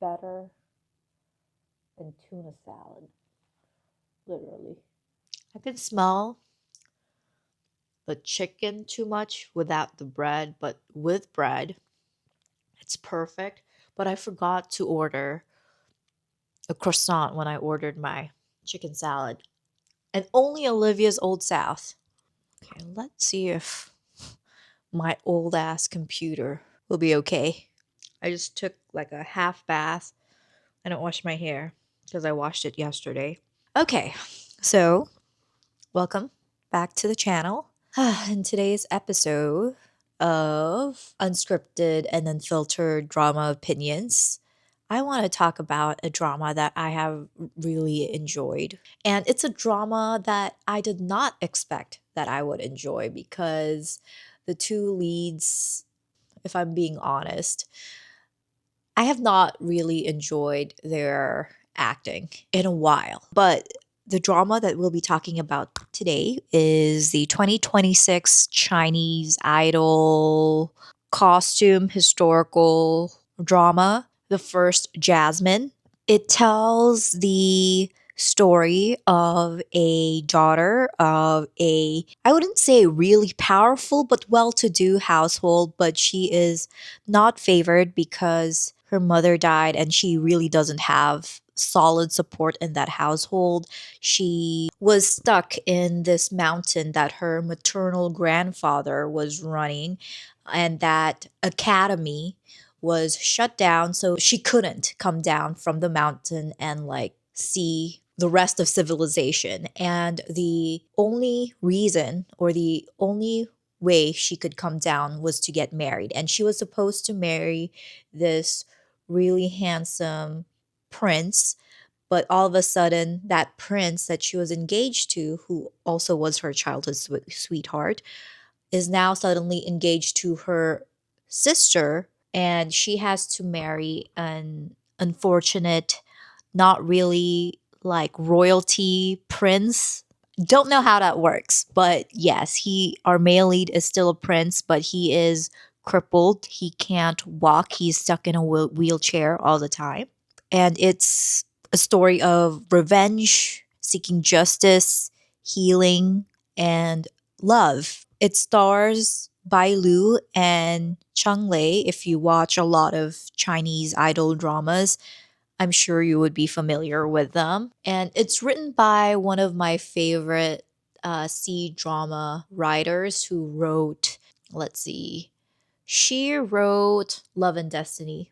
better than tuna salad. Literally. I can smell the chicken too much without the bread, but with bread, it's perfect. But I forgot to order a croissant when I ordered my chicken salad. And only Olivia's Old South. Okay, let's see if my old ass computer will be okay. I just took like a half bath. I don't wash my hair because I washed it yesterday. Okay, so welcome back to the channel. In today's episode of Unscripted and Unfiltered Drama Opinions, I want to talk about a drama that I have really enjoyed. And it's a drama that I did not expect that I would enjoy because the two leads, if I'm being honest, I have not really enjoyed their acting in a while. But the drama that we'll be talking about today is the 2026 Chinese Idol costume historical drama, The First Jasmine. It tells the story of a daughter of a, I wouldn't say really powerful but well-to-do household, but she is not favored because her mother died and she really doesn't have solid support in that household. She was stuck in this mountain that her maternal grandfather was running, and that academy was shut down, so she couldn't come down from the mountain and like see the rest of civilization. And the only reason, or the only way she could come down, was to get married. And she was supposed to marry this really handsome prince, but all of a sudden that prince that she was engaged to, who also was her childhood sweetheart, is now suddenly engaged to her sister, and she has to marry an unfortunate, not really like royalty prince. Don't know how that works, but yes, our male lead is still a prince, but he is crippled. He can't walk. He's stuck in a wheelchair all the time. And it's a story of revenge, seeking justice, healing, and love. It stars Bai Lu and Cheng Lei. If you watch a lot of Chinese idol dramas, I'm sure you would be familiar with them. And it's written by one of my favorite C drama writers who wrote, let's see, she wrote Love and Destiny.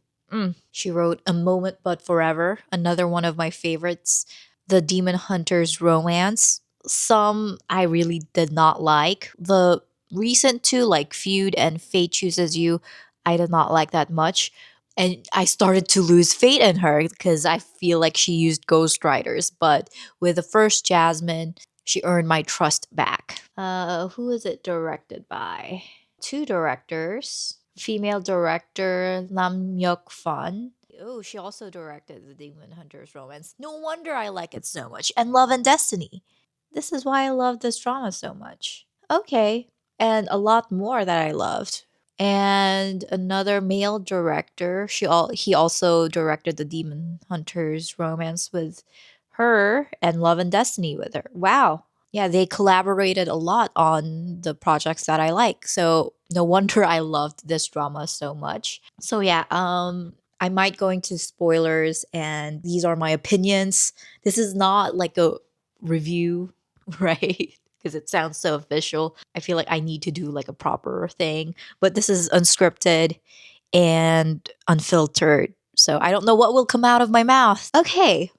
She wrote A Moment But Forever, another one of my favorites, The Demon Hunter's Romance. Some I really did not like. The recent two, like Feud and Fate Chooses You, I did not like that much. And I started to lose faith in her because I feel like she used ghostwriters. But with the first Jasmine, she earned my trust back. Who is it directed by? Two directors. Female director Lam Yuk Fan. Oh, she also directed The Demon Hunter's Romance. No wonder I like it so much. And Love and Destiny. This is why I love this drama so much. Okay. And a lot more that I loved. And another male director, he also directed The Demon Hunter's Romance with her, and Love and Destiny with her. Wow. Yeah, they collaborated a lot on the projects that I like. So no wonder I loved this drama so much. So yeah, I might go into spoilers, and these are my opinions. This is not like a review, right? Because it sounds so official. I feel like I need to do like a proper thing. But this is unscripted and unfiltered. So I don't know what will come out of my mouth. Okay.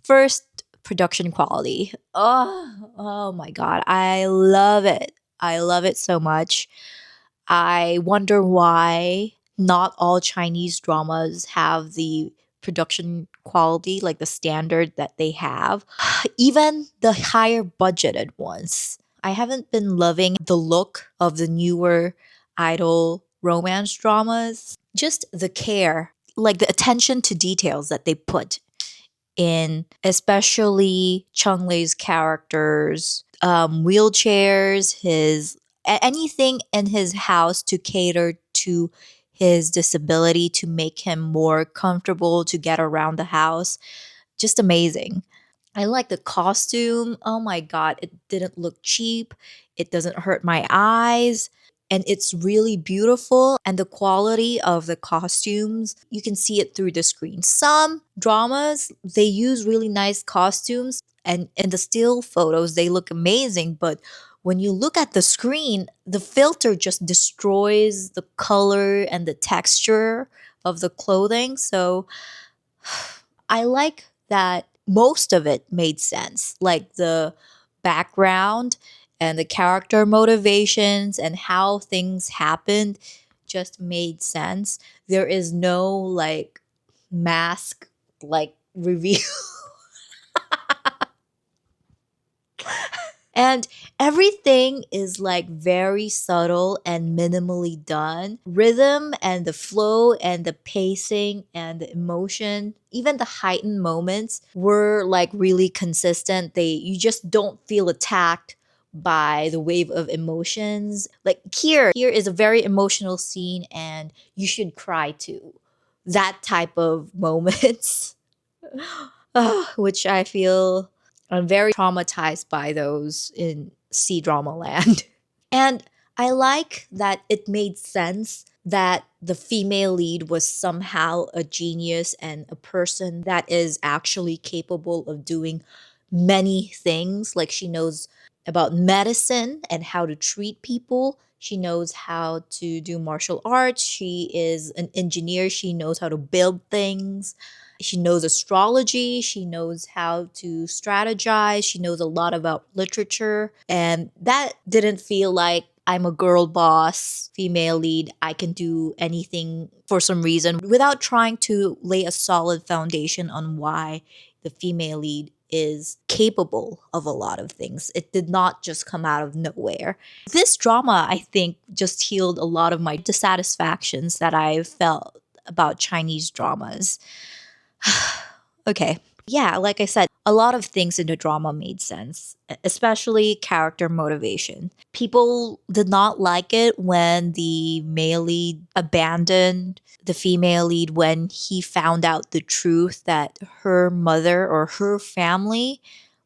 First, production quality. Oh my god. I love it. I love it so much. I wonder why not all Chinese dramas have the production quality, like the standard that they have. Even the higher budgeted ones. I haven't been loving the look of the newer idol romance dramas. Just the care, like the attention to details that they put in, especially Chung Lei's characters, wheelchairs, anything in his house to cater to his disability to make him more comfortable to get around the house. Just amazing. I like the costume. Oh my God, it didn't look cheap. It doesn't hurt my eyes. And it's really beautiful. And the quality of the costumes, you can see it through the screen. Some dramas, they use really nice costumes. And in the still photos, they look amazing. But when you look at the screen, the filter just destroys the color and the texture of the clothing. So I like that most of it made sense, like the background and the character motivations and how things happened just made sense. There is no like mask like reveal. And everything is like very subtle and minimally done. Rhythm and the flow and the pacing and the emotion, even the heightened moments were like really consistent. You just don't feel attacked by the wave of emotions. Like here is a very emotional scene and you should cry too. That type of moments. Which I feel I'm very traumatized by those in C drama land. And I like that it made sense that the female lead was somehow a genius and a person that is actually capable of doing many things. Like she knows about medicine and how to treat people. She knows how to do martial arts. She is an engineer. She knows how to build things. She knows astrology. She knows how to strategize. She knows a lot about literature. And that didn't feel like I'm a girl boss, female lead. I can do anything for some reason without trying to lay a solid foundation on why the female lead is capable of a lot of things. It did not just come out of nowhere. This drama, I think, just healed a lot of my dissatisfactions that I felt about Chinese dramas. Okay. Yeah, like I said, a lot of things in the drama made sense, especially character motivation. People did not like it when the male lead abandoned the female lead when he found out the truth that her mother or her family,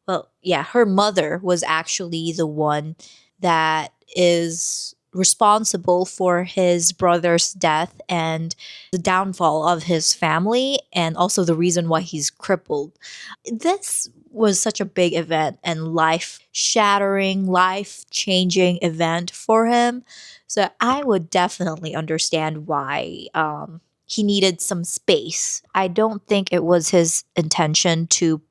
well, yeah, her mother was actually the one that is responsible for his brother's death and the downfall of his family and also the reason why he's crippled. This was such a big event and life shattering, life changing event for him. So I would definitely understand why he needed some space. I don't think it was his intention to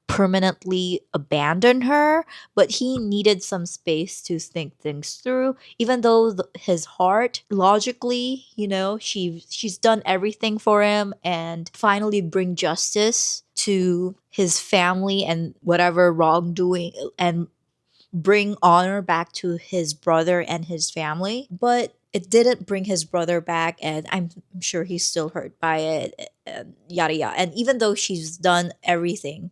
permanently abandon her, but he needed some space to think things through. Even though his heart, logically, she's done everything for him and finally bring justice to his family and whatever wrongdoing and bring honor back to his brother and his family. But it didn't bring his brother back, and I'm sure he's still hurt by it, and yada yada. And even though she's done everything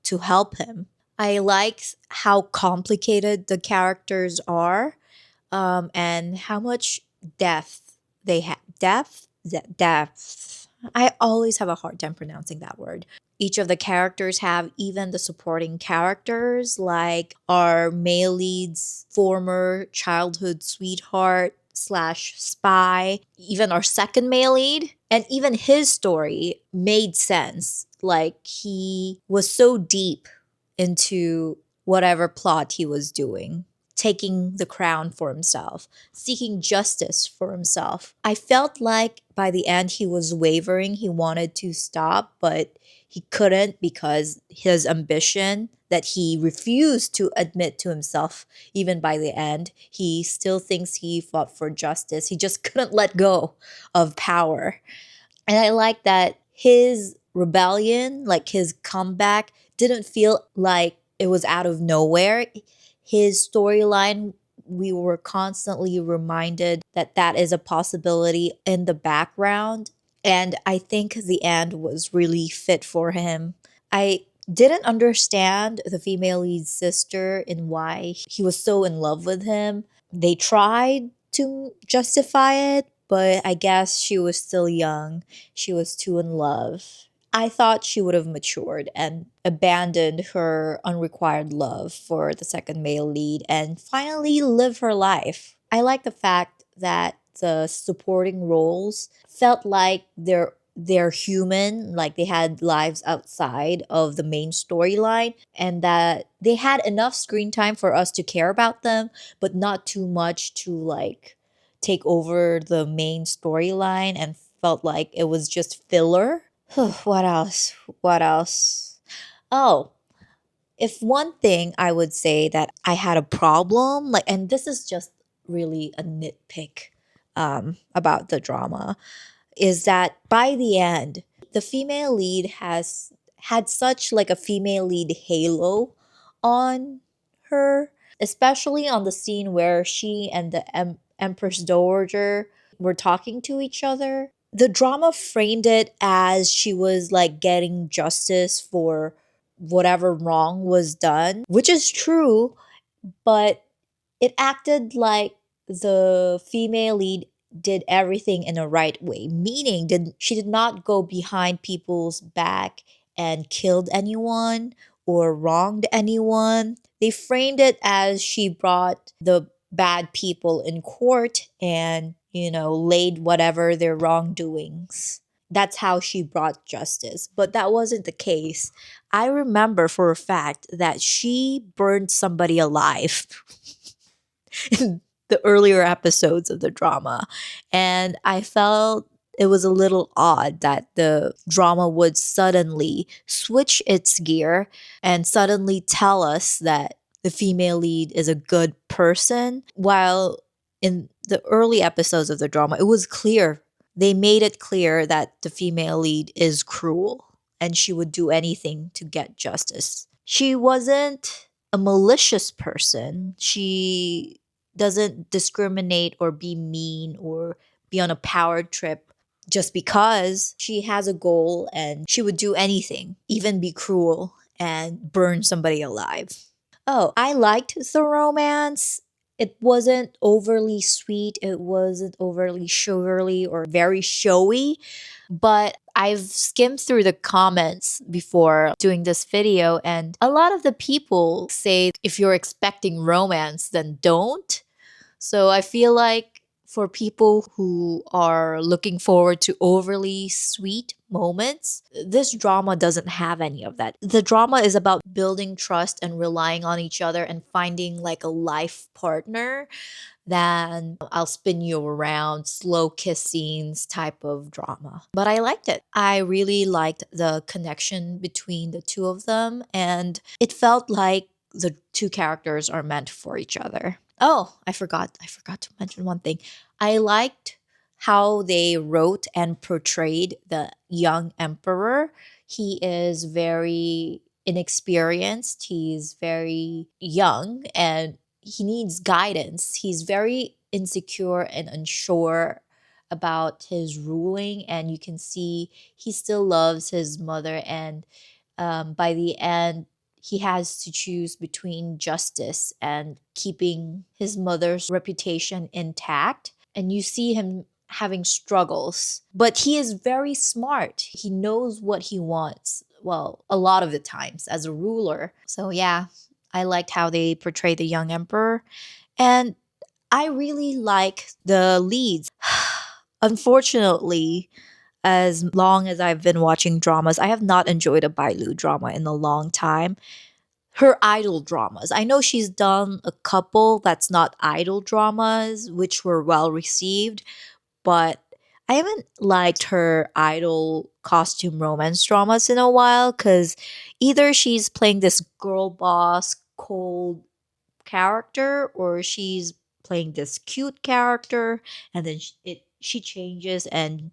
to help him. I like how complicated the characters are, and how much depth they have. Depth. I always have a hard time pronouncing that word. Each of the characters have, even the supporting characters, like our male lead's former childhood sweetheart slash spy, even our second male lead, and even his story made sense. Like he was so deep into whatever plot he was doing, taking the crown for himself, seeking justice for himself. I felt like by the end he was wavering. He wanted to stop, but he couldn't because his ambition that he refused to admit to himself, even by the end, he still thinks he fought for justice. He just couldn't let go of power. And I like that his rebellion, like his comeback, didn't feel like it was out of nowhere. His storyline, we were constantly reminded that that is a possibility in the background. And I think the end was really fit for him. I didn't understand the female lead sister and why he was so in love with him. They tried to justify it, but I guess she was still young. She was too in love. I thought she would have matured and abandoned her unrequired love for the second male lead and finally live her life. I like the fact that the supporting roles felt like they're human, like they had lives outside of the main storyline, and that they had enough screen time for us to care about them, but not too much to like take over the main storyline and felt like it was just filler. What else? What else? Oh, if one thing I would say that I had a problem, like, and this is just really a nitpick about the drama, is that by the end, the female lead has had such like a female lead halo on her, especially on the scene where she and the Empress Dowager were talking to each other. The drama framed it as she was like getting justice for whatever wrong was done, which is true, but it acted like the female lead did everything in a right way, meaning she did not go behind people's back and killed anyone or wronged anyone. They framed it as she brought the bad people in court and, laid whatever their wrongdoings. That's how she brought justice. But that wasn't the case. I remember for a fact that she burned somebody alive in the earlier episodes of the drama. And I felt it was a little odd that the drama would suddenly switch its gear and suddenly tell us that the female lead is a good person, while in the early episodes of the drama, it was clear. They made it clear that the female lead is cruel and she would do anything to get justice. She wasn't a malicious person. She doesn't discriminate or be mean or be on a power trip just because she has a goal and she would do anything, even be cruel and burn somebody alive. Oh, I liked the romance. It wasn't overly sweet, it wasn't overly sugary or very showy, but I've skimmed through the comments before doing this video, and a lot of the people say if you're expecting romance, then don't. So I feel like for people who are looking forward to overly sweet moments, this drama doesn't have any of that. The drama is about building trust and relying on each other and finding like a life partner than I'll spin you around, slow kiss scenes type of drama. But I liked it. I really liked the connection between the two of them, and it felt like the two characters are meant for each other. Oh, I forgot to mention one thing. I liked how they wrote and portrayed the young emperor. He is very inexperienced, he's very young, and he needs guidance. He's very insecure and unsure about his ruling, and you can see he still loves his mother. And by the end, he has to choose between justice and keeping his mother's reputation intact. And you see him having struggles, but he is very smart. He knows what he wants. Well, a lot of the times as a ruler. So, yeah, I liked how they portray the young emperor. And I really like the leads. Unfortunately, as long as I've been watching dramas, I have not enjoyed a Bailu drama in a long time. Her idol dramas. I know she's done a couple that's not idol dramas, which were well received, but I haven't liked her idol costume romance dramas in a while because either she's playing this girl boss, cold character, or she's playing this cute character, and then she changes and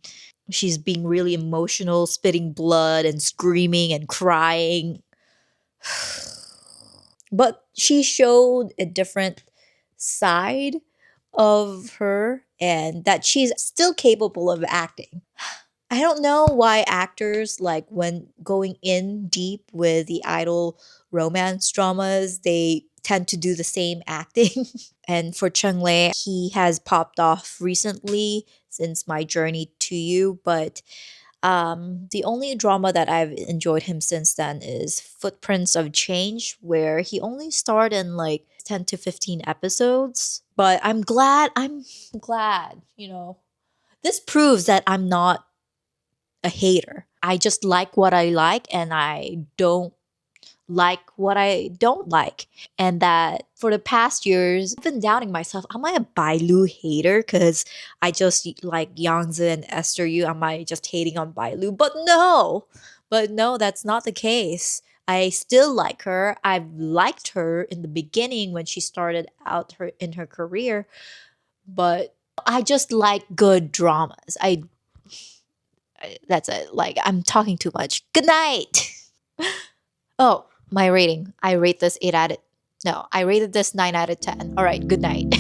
she's being really emotional, spitting blood and screaming and crying. But she showed a different side of her and that she's still capable of acting. I don't know why actors, like when going in deep with the idol romance dramas, they tend to do the same acting. And for Chung Lei, he has popped off recently since My Journey to You, but the only drama that I've enjoyed him since then is Footprints of Change, where he only starred in like 10 to 15 episodes. But I'm glad, this proves that I'm not a hater. I just like what I like and I don't like what I don't like. And that for the past years, I've been doubting myself. Am I a Bailu hater? Because I just like Yangzi and Esther Yu. Am I just hating on Bailu? But no, that's not the case. I still like her. I've liked her in the beginning when she started out in her career, but I just like good dramas. That's it. Like I'm talking too much. Good night. Oh, my rating. I rate this 8 out of no, I rated this 9 out of 10. All right, good night.